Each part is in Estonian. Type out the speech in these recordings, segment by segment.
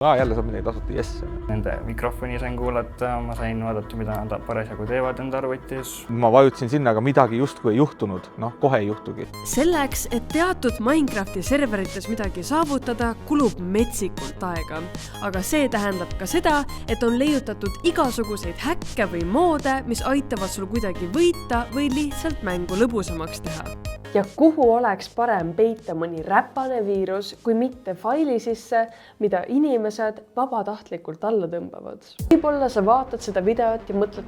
Jälle saab midagi tasuta, jess. Nende mikrofoni sain kuulata, ma sain vaadata, mida nad parasjagu teevad enda arvutis. Ma vajutasin sinna, aga midagi justkui ei juhtunud. Kohe ei juhtugi. Selleks, et teatud Minecrafti serverites midagi saavutada, kulub metsikult aega. Aga see tähendab ka seda, et on leiutatud igasuguseid häkke või moode, mis aitavad sul kuidagi võita või lihtsalt mängu lõbusamaks teha. Ja kuhu oleks parem peita mõni räpane viirus, kui mitte faili sisse, mida inimesed vabatahtlikult alla tõmbavad. Võib-olla sa vaatad seda videot ja mõtled,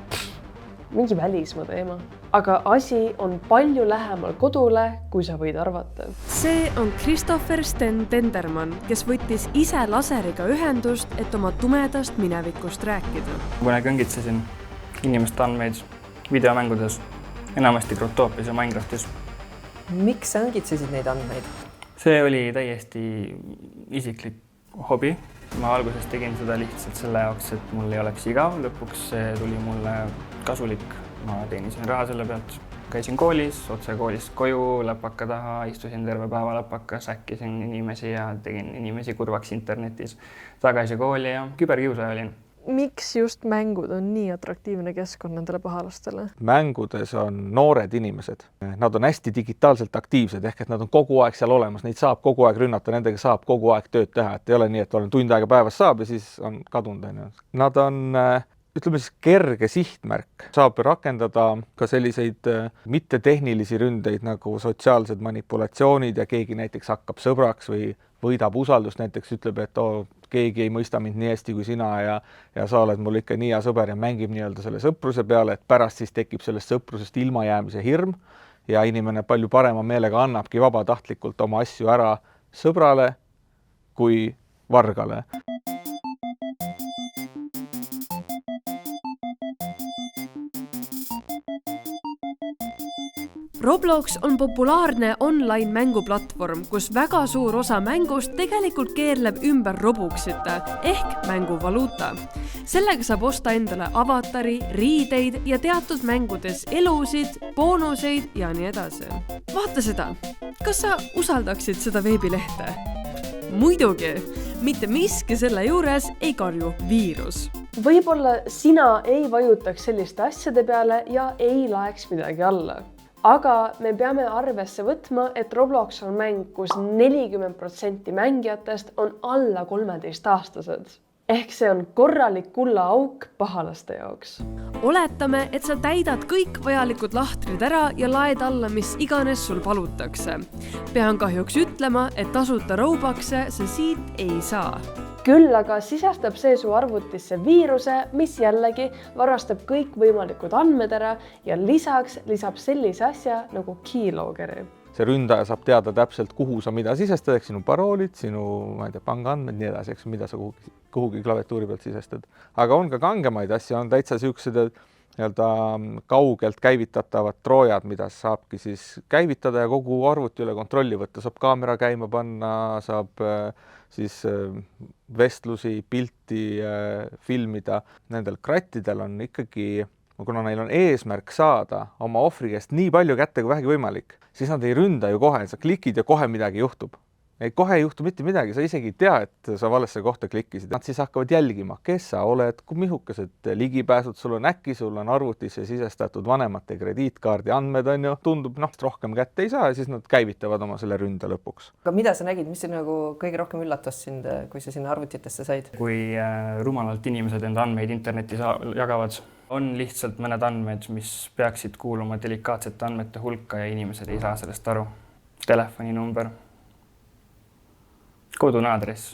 mingi välismaa teema. Aga asi on palju lähemal kodule, kui sa võid arvata. See on Christopher Sten Dendermann, kes võttis ise laseriga ühendust, et oma tumedast minevikust rääkida. Kui ma kõngitsesin inimeste andmeid videomängudes, enamasti Growtopias ja Minecraftis. Miks sa õngitsesid neid andmeid? See oli täiesti isiklik hobi. Ma alguses tegin seda lihtsalt selle jaoks, et mul ei oleks igav. Lõpuks see tuli mulle kasulik. Ma teenisin raha selle pealt. Käisin koolis, otse koolist koju, läpaka taha, istusin terve päeva läpaka, säkkisin inimesi ja tegin inimesi kurvaks internetis. Tagasi kooli ja küberkiusaja olin. Miks just mängud on nii atraktiivne keskkond nendele pahalastele? Mängudes on noored inimesed. Nad on hästi digitaalselt aktiivsed, ehk et nad on kogu aeg seal olemas. Neid saab kogu aeg rünnata, nendega saab kogu aeg tööd teha. Et ei ole nii, et olen tund aega päevas saab ja siis on kadunud. Nad on, ütleme siis, kerge sihtmärk. Saab rakendada ka selliseid mittetehnilisi ründeid nagu sotsiaalsed manipulatsioonid ja keegi näiteks hakkab sõbraks või võidab usaldust, näiteks ütleb, et keegi ei mõista mind nii hästi kui sina ja sa oled mul ikka nii hea sõber ja mängib nii-öelda selle sõpruse peale, et pärast siis tekib sellest sõprusest ilmajäämise hirm ja inimene palju parema meelega annabki vabatahtlikult oma asju ära sõbrale kui vargale. Roblox on populaarne online mänguplatvorm, kus väga suur osa mängust tegelikult keerleb ümber Robuxite ehk mänguvaluuta. Sellega saab osta endale avatari, riideid ja teatud mängudes elusid, boonuseid ja nii edasi. Vaata seda, kas sa usaldaksid seda veebilehte? Muidugi, mitte miski selle juures ei karju viirus. Võib-olla sina ei vajutaks selliste asjade peale ja ei laeks midagi alla. Aga me peame arvesse võtma, et Roblox on mäng, kus 40% mängijatest on alla 13-aastased. Ehk see on korralik kullaauk pahalaste jaoks. Oletame, et sa täidad kõik vajalikud lahtrid ära ja laed alla, mis iganes sul palutakse. Pean kahjuks ütlema, et tasuta Robloxe sa siit ei saa. Küll aga sisestab see su arvutisse viiruse, mis jällegi varastab kõik võimalikud andmed ära ja lisaks lisab sellise asja nagu keyloggeri. See ründaja saab teada täpselt, kuhu sa mida sisestad, eks sinu paroolid, sinu pangaandmed, nii edasi, eks, mida sa kuhugi klaviatuuri pealt sisestad. Aga on ka kangemaid asju, on täitsa sellised kaugelt käivitatavad troojad, mida saabki siis käivitada ja kogu arvuti üle kontrolli võtta. Saab kaamera käima panna, saab siis vestlusi, pilti filmida. Nendel krattidel on ikkagi, kuna neil on eesmärk saada oma ohvri käest nii palju kätte kui vähegi võimalik, siis nad ei ründa ju kohe, sa klikid ja kohe midagi juhtub. Kohe ei juhtu mitte midagi, sa isegi ei tea, et sa valesse kohta klikkisid. Nad siis hakkavad jälgima, kes sa oled, kui mihukesed ligipääsud sul on, äkki sul on arvutisse sisestatud vanemate krediitkaardi andmed on ju, tundub, rohkem kätte ei saa ja siis nad käivitavad oma selle ründe lõpuks. Aga mida sa nägid, mis nagu kõige rohkem üllatas sind, kui sa sinna arvutitesse said? Kui rumalalt inimesed enda andmeid internetis jagavad, on lihtsalt mõned andmed, mis peaksid kuuluma delikaatsete andmete hulka ja inimesed ei saa sellest aru. Telefoninumber, kodune aadress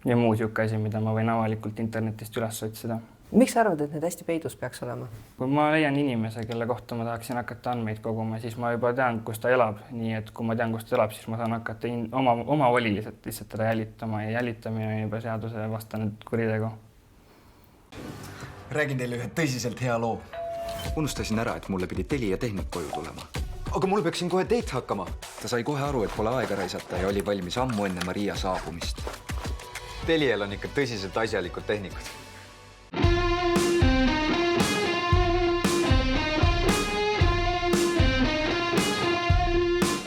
ja muu siuke asi, mida ma võin avalikult internetist üles otsida. Miks sa arvad, et need hästi peidus peaks olema? Kui ma leian inimese, kelle kohta ma tahaksin hakata andmeid koguma, siis ma juba tean, kus ta elab. Nii et kui ma tean, kus ta elab, siis ma saan hakata oma voliliselt lihtsalt teda jälitama ja jälitamine on juba seaduse vastane kuritegu. Räägin teile ühe tõsiselt hea loo. Unustasin ära, et mulle pidi Telia tehnik koju tulema. Aga mul peaks siin kohe date hakkama. Ta sai kohe aru, et pole aega raisata ja oli valmis ammu enne Maria saabumist. Telial on ikka tõsiselt asjalikud tehnikud.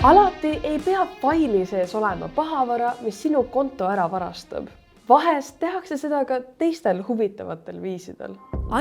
Alati ei pea faili sees olema pahavara, mis sinu konto ära varastab. vahest tehakse seda ka teistel huvitavatel viisidel.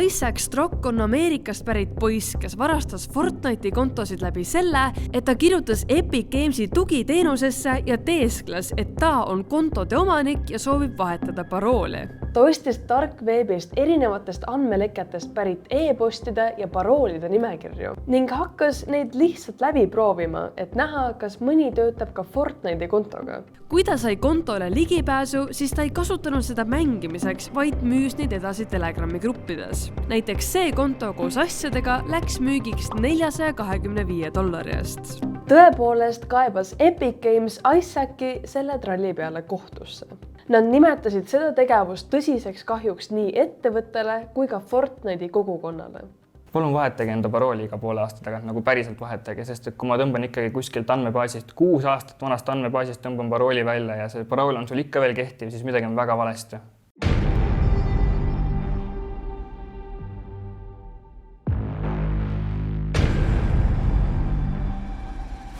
Isaac Strock on Ameerikast pärit poiss, kes varastas Fortnite'i kontosid läbi selle, et ta kirjutas Epic Gamesi tugiteenusesse ja teeskles, et ta on kontode omanik ja soovib vahetada parooli. Ta ostis tarkveebist erinevatest andmeleketest pärit e-postide ja paroolide nimekirju ning hakkas neid lihtsalt läbi proovima, et näha, kas mõni töötab ka Fortnite'i kontoga. Kui ta sai kontole ligipääsu, siis ta ei kasutanud seda mängimiseks, vaid müüs neid edasi Telegrami gruppides. Näiteks see konto koos asjadega läks müügiks $425 eest. Tõepoolest kaebas Epic Games Isaaci selle tralli peale kohtusse. Nad nimetasid seda tegevust tõsiseks kahjuks nii ettevõttele kui ka Fortnite'i kogukonnale. Palun vahetage enda parooli iga poole aasta tagant, nagu päriselt vahetage, sest et kui ma tõmban ikkagi kuskilt andmebaasist, 6 aastat vanast andmebaasist tõmban parooli välja ja see parool on sul ikka veel kehtiv, siis midagi on väga valesti.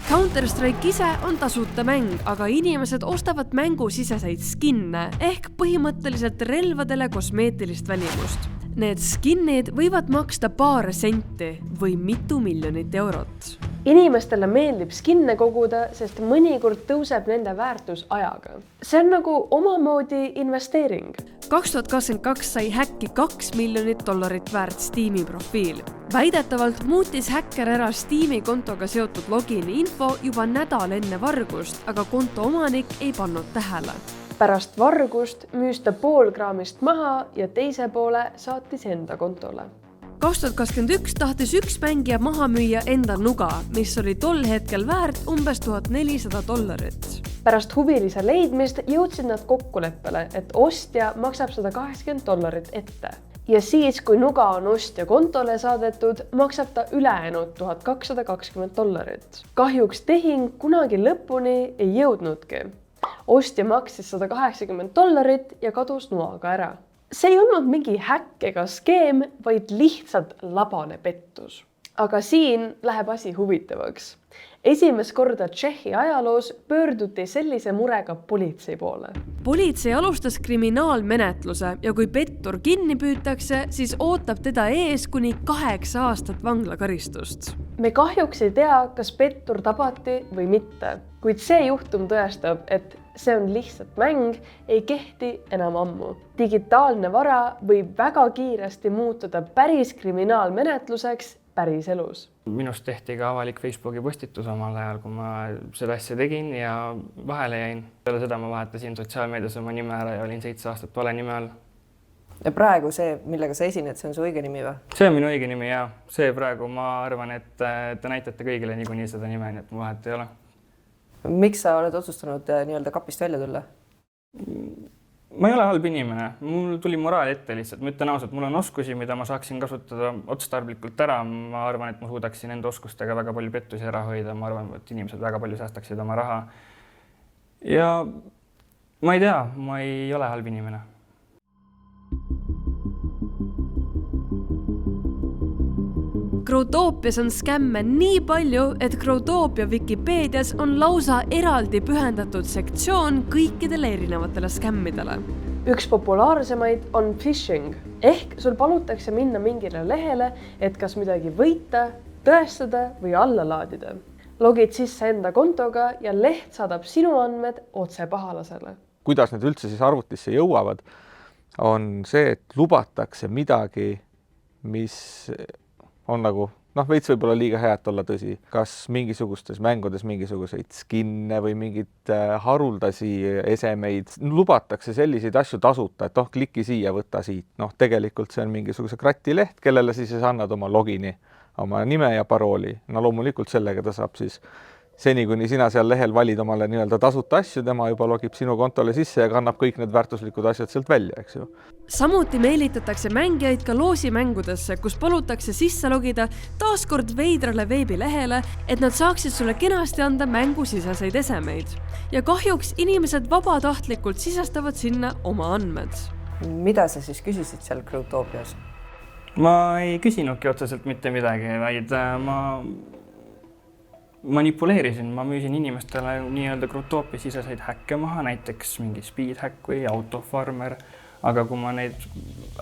Counter-Strike ise on tasuta mäng, aga inimesed ostavad mängusiseseid skinne ehk põhimõtteliselt relvadele kosmeetilist välimust. Need skinnid võivad maksta paar senti või mitu miljonit eurot. Inimestele meeldib skinne koguda, sest mõnikord tõuseb nende väärtus ajaga. See on nagu omamoodi investeering. 2022 sai häkki $2 miljonit väärt Steam'i profiil. Väidetavalt muutis häkker ära Steam'i kontoga seotud logini info juba nädal enne vargust, aga konto omanik ei pannud tähele. Pärast vargust müüs ta pool graamist maha ja teise poole saatis enda kontole. 2021 tahtis üks mängija maha müüa enda nuga, mis oli tol hetkel väärt umbes $1400. Pärast huvilise leidmist jõudsid nad kokkuleppele, et ostja maksab $180 ette. Ja siis, kui nuga on ostja kontole saadetud, maksab ta ülejäänud $1220. Kahjuks tehing kunagi lõpuni ei jõudnudki. Ostja maksis $180 ja kadus nuaga ära. See ei olnud mingi häkk ega skeem, vaid lihtsalt labane pettus. Aga siin läheb asi huvitavaks. Esimest korda Tšehhi ajaloos pöörduti sellise murega politsei poole. Politsei alustas kriminaalmenetluse ja kui pettur kinni püütakse, siis ootab teda ees kuni 8 aastat vanglakaristust. Me kahjuks ei tea, kas pettur tabati või mitte, kuid see juhtum tõestab, et see on lihtsalt mäng, ei kehti enam ammu. Digitaalne vara võib väga kiiresti muutuda päris kriminaalmenetluseks päris elus. Minust tehti ka avalik Facebooki postitus omal ajal, kui ma seda asja tegin ja vahele jäin. Peale seda ma vahetasin sotsiaalmeedias oma nime ära ja olin 7 aastat vale nime all. Ja praegu see, millega sa esined, see on su õige nimi või? See on minu õige nimi ja see praegu ma arvan, et te näitate kõigile niikuinii seda nime, nii et ma vahet ei ole. Miks sa oled otsustanud nii-öelda kapist välja tulla? Ma ei ole halb inimene, mul tuli moraal ette lihtsalt. Ma ütlen ausalt, mul on oskusi, mida ma saaksin kasutada otstarblikult ära. Ma arvan, et ma suudaksin enda oskustega väga palju pettusi ära hoida. Ma arvan, et inimesed väga palju säästaksid oma raha. Ja ma ei tea, ma ei ole halb inimene. Growtopias on skämme nii palju, et Growtopia Wikipeedias on lausa eraldi pühendatud sektsioon kõikidele erinevatele skämmidele. Üks populaarsemaid on phishing, ehk sul palutakse minna mingile lehele, et kas midagi võita, tõestada või alla laadida. Logid sisse enda kontoga ja leht saadab sinu andmed otse pahalasele. Kuidas need üldse siis arvutisse jõuavad, on see, et lubatakse midagi, mis on nagu, veits võib olla liiga hea, et olla tõsi. Kas mingisugustes mängudes mingisuguseid skinne või mingid haruldasi esemeid lubatakse selliseid asju tasuta, et kliki siia, võta siit. Tegelikult see on mingisuguse kratileht, kellele siis annad oma logini, oma nime ja parooli. Loomulikult sellega ta saab siis seni, kuni sina seal lehel valid omale nii-öelda tasuta asju, tema juba logib sinu kontole sisse ja kannab kõik need väärtuslikud asjad sealt välja, eks ju. Samuti meelitatakse mängijaid ka loosimängudesse, kus palutakse sisse logida taaskord veidrale veebilehele, et nad saaksid sulle kenasti anda mängusiseseid esemeid. Ja kahjuks inimesed vabatahtlikult sisestavad sinna oma andmed. Mida sa siis küsisid seal Growtopias? Ma ei küsinudki otseselt mitte midagi, vaid ma manipuleerisin, ma müüsin inimestele nii-öelda Growtopia siseseid häkke maha, näiteks mingi Speedhack või Autofarmer, aga kui ma neid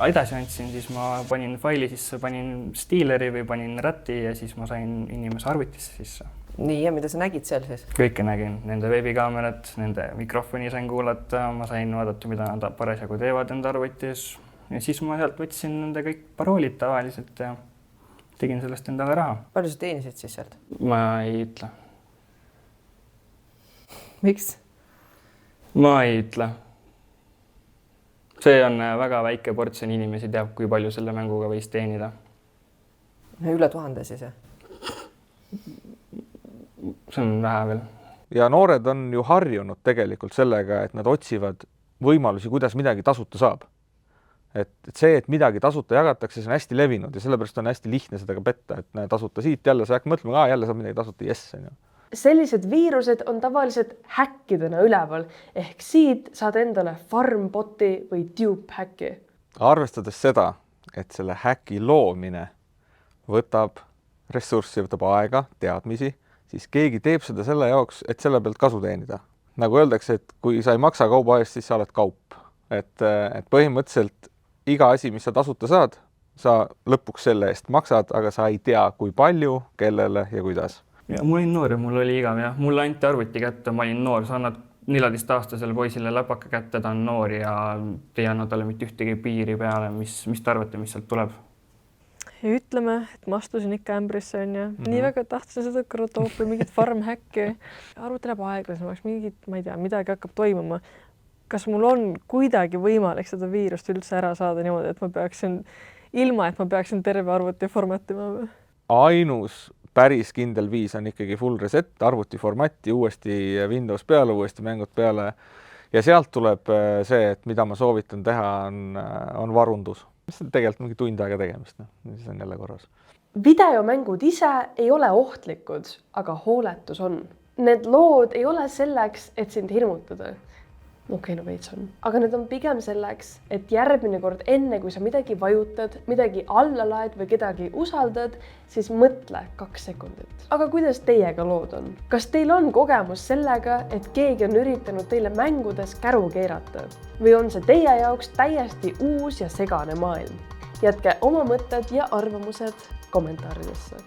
edasi andsin, siis ma panin faili sisse, panin Stealeri või panin Ratti ja siis ma sain inimese arvutisse sisse. nii, ja mida sa nägid seal siis? Kõike nägin, nende veebikaamerat, nende mikrofoni sain kuulata, ma sain vaadata, mida nad parasjagu teevad enda arvutis ja siis ma sealt võtsin nende kõik paroolid tavaliselt ja tegin sellest endale raha. Palju sa teenisid siis sealt? Ma ei ütle. Miks? Ma ei ütle. See on väga väike portsjon inimesi teab, kui palju selle mänguga võis teenida. Üle 1000 siis, jah? See on vähe veel. Ja noored on ju harjunud tegelikult sellega, et nad otsivad võimalusi, kuidas midagi tasuta saab. Et see, et midagi tasuta jagatakse, see on hästi levinud ja sellepärast on hästi lihtne seda ka petta, et tasuta siit jälle sa hakkad mõtlema, jälle saab midagi tasuta, jess. Sellised viirused on tavaliselt häkkidena üleval, ehk siit saad endale farmboti või dupe häkki. Arvestades seda, et selle häki loomine võtab ressurssi, võtab aega, teadmisi, siis keegi teeb seda selle jaoks, et selle pealt kasu teenida. Nagu öeldakse, et kui sa ei maksa kauba eest, siis sa oled kaup. Et põhimõtteliselt iga asi, mis sa tasuta saad, sa lõpuks selle eest maksad, aga sa ei tea, kui palju, kellele ja kuidas. Ja mul olin noor ja mul oli igav ja mulle anti arvuti kätte, ma olin noor, sa annad 14-aastasele poisile läpaka kätte, ta on noor ja te ei anna talle mitte ühtegi piiri peale, mis te arvate, mis sealt tuleb? Ja ütleme, et ma astusin ikka ämbrisse on ja nii väga tahtsin seda Growtopia, mingit farmhäkki. Arvuti läheb aeglasemaks, ma ei tea, midagi hakkab toimuma. Kas mul on kuidagi võimalik seda viirust üldse ära saada niimoodi, et ma peaksin, ilma et ma peaksin terve arvuti formatima? Ainus päris kindel viis on ikkagi full reset, arvuti formati, uuesti Windows peale, uuesti mängud peale ja sealt tuleb see, et mida ma soovitan teha, on varundus. Mis on tegelikult mingi tund aega tegemist, siis on jälle korras. Videomängud ise ei ole ohtlikud, aga hooletus on. Need lood ei ole selleks, et sind hirmutada. Okei, no veits on. Aga need on pigem selleks, et järgmine kord enne, kui sa midagi vajutad, midagi alla laed või kedagi usaldad, siis mõtle 2 sekundit. Aga kuidas teiega lood on? Kas teil on kogemus sellega, et keegi on üritanud teile mängudes käru keerata? Või on see teie jaoks täiesti uus ja segane maailm? Jätke oma mõtted ja arvamused kommentaaridesse.